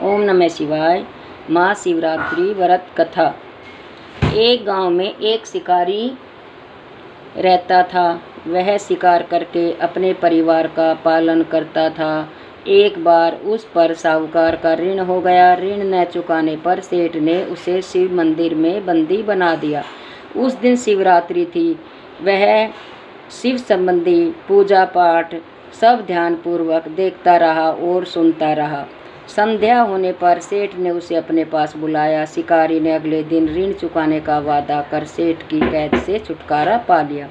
ओम नमः शिवाय। महाशिवरात्रि व्रत कथा। एक गांव में एक शिकारी रहता था। वह शिकार करके अपने परिवार का पालन करता था। एक बार उस पर साहूकार का ऋण हो गया। ऋण न चुकाने पर सेठ ने उसे शिव मंदिर में बंदी बना दिया। उस दिन शिवरात्रि थी। वह शिव संबंधी पूजा पाठ सब ध्यानपूर्वक देखता रहा और सुनता रहा। संध्या होने पर सेठ ने उसे अपने पास बुलाया। शिकारी ने अगले दिन ऋण चुकाने का वादा कर सेठ की कैद से छुटकारा पा लिया।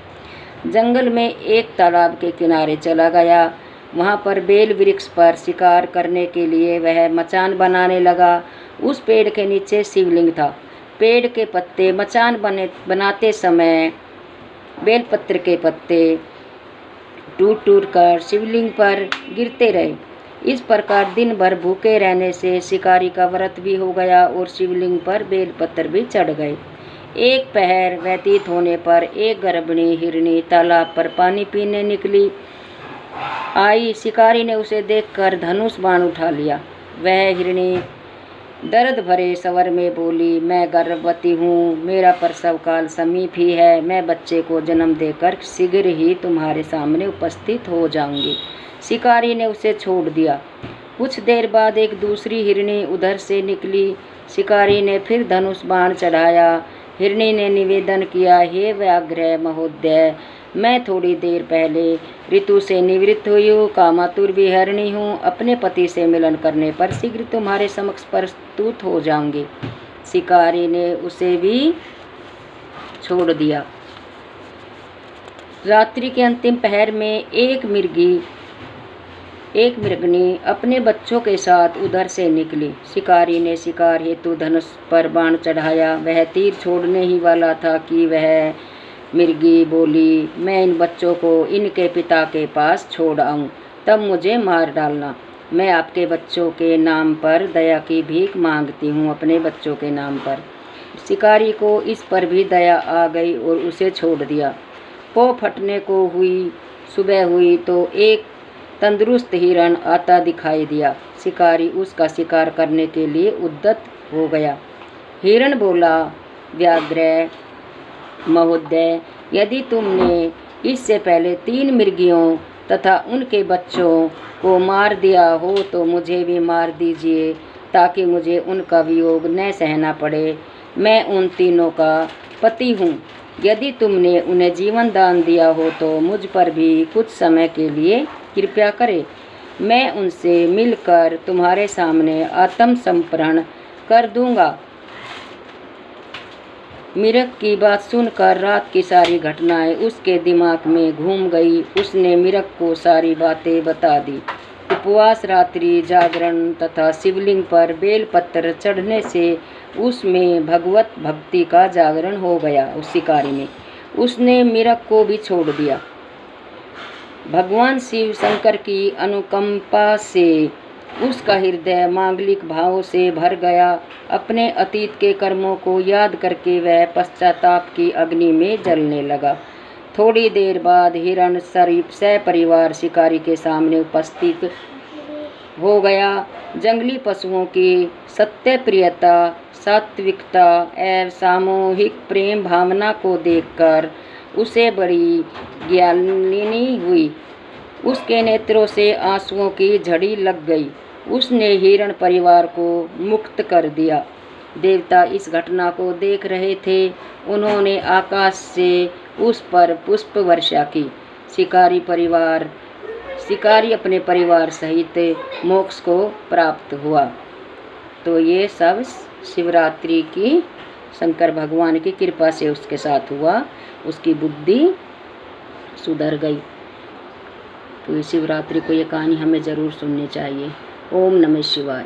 जंगल में एक तालाब के किनारे चला गया। वहां पर बेल वृक्ष पर शिकार करने के लिए वह मचान बनाने लगा। उस पेड़ के नीचे शिवलिंग था। पेड़ के पत्ते मचान बनाते समय बेलपत्र के पत्ते टूट टूट कर शिवलिंग पर गिरते रहे। इस प्रकार दिन भर भूखे रहने से शिकारी का व्रत भी हो गया और शिवलिंग पर बेलपत्र भी चढ़ गए। एक पहर व्यतीत होने पर एक गर्भिणी हिरनी तालाब पर पानी पीने निकली आई। शिकारी ने उसे देखकर धनुष बाण उठा लिया। वह हिरनी दर्द भरे स्वर में बोली, मैं गर्भवती हूँ, मेरा प्रसव काल समीप ही है। मैं बच्चे को जन्म देकर शीघ्र ही तुम्हारे सामने उपस्थित हो जाऊंगी। शिकारी ने उसे छोड़ दिया। कुछ देर बाद एक दूसरी हिरनी उधर से निकली। शिकारी ने फिर धनुष बाण चढ़ाया। हिरनी ने निवेदन किया, हे व्याघ्र महोदय, मैं थोड़ी देर पहले ऋतु से निवृत्त हुई हूँ, कामातुर विहरणी हूँ। अपने पति से मिलन करने पर शीघ्र तुम्हारे समक्ष प्रस्तुत हो जाऊंगी। शिकारी ने उसे भी छोड़ दिया। रात्रि के अंतिम पहर में एक मृगनी अपने बच्चों के साथ उधर से निकली। शिकारी ने शिकार हेतु धनुष पर बाण चढ़ाया। वह तीर छोड़ने ही वाला था कि वह मृगी बोली, मैं इन बच्चों को इनके पिता के पास छोड़ आऊं, तब मुझे मार डालना। मैं आपके बच्चों के नाम पर दया की भीख मांगती हूं, अपने बच्चों के नाम पर। शिकारी को इस पर भी दया आ गई और उसे छोड़ दिया। पौ फटने को सुबह हुई तो एक तंदुरुस्त हिरण आता दिखाई दिया। शिकारी उसका शिकार करने के लिए उद्यत हो गया। हिरण बोला, व्याघ्र महोदय, यदि तुमने इससे पहले 3 मृगियों तथा उनके बच्चों को मार दिया हो तो मुझे भी मार दीजिए, ताकि मुझे उनका वियोग न सहना पड़े। मैं उन तीनों का पति हूँ। यदि तुमने उन्हें जीवन दान दिया हो तो मुझ पर भी कुछ समय के लिए कृपया करें। मैं उनसे मिलकर तुम्हारे सामने आत्मसमर्पण कर दूंगा। मृग की बात सुनकर रात की सारी घटनाएं उसके दिमाग में घूम गई। उसने मृग को सारी बातें बता दी। उपवास, रात्रि जागरण तथा शिवलिंग पर बेलपत्र चढ़ने से उसमें भगवत भक्ति का जागरण हो गया। उस शिकारी ने उसने मृग को भी छोड़ दिया। भगवान शिव शंकर की अनुकंपा से उसका हृदय मांगलिक भावों से भर गया। अपने अतीत के कर्मों को याद करके वह पश्चाताप की अग्नि में जलने लगा। थोड़ी देर बाद हिरण सपरिवार शिकारी के सामने उपस्थित हो गया। जंगली पशुओं की सत्य प्रियता, सात्विकता एवं सामूहिक प्रेम भावना को देखकर उसे बड़ी ग्लानि हुई। उसके नेत्रों से आंसुओं की झड़ी लग गई। उसने हिरण परिवार को मुक्त कर दिया। देवता इस घटना को देख रहे थे। उन्होंने आकाश से उस पर पुष्प वर्षा की। शिकारी अपने परिवार सहित मोक्ष को प्राप्त हुआ। तो ये सब शिवरात्रि की शंकर भगवान की कृपा से उसके साथ हुआ। उसकी बुद्धि सुधर गई। तो शिवरात्रि को ये कहानी हमें ज़रूर सुननी चाहिए। ओम नमः शिवाय।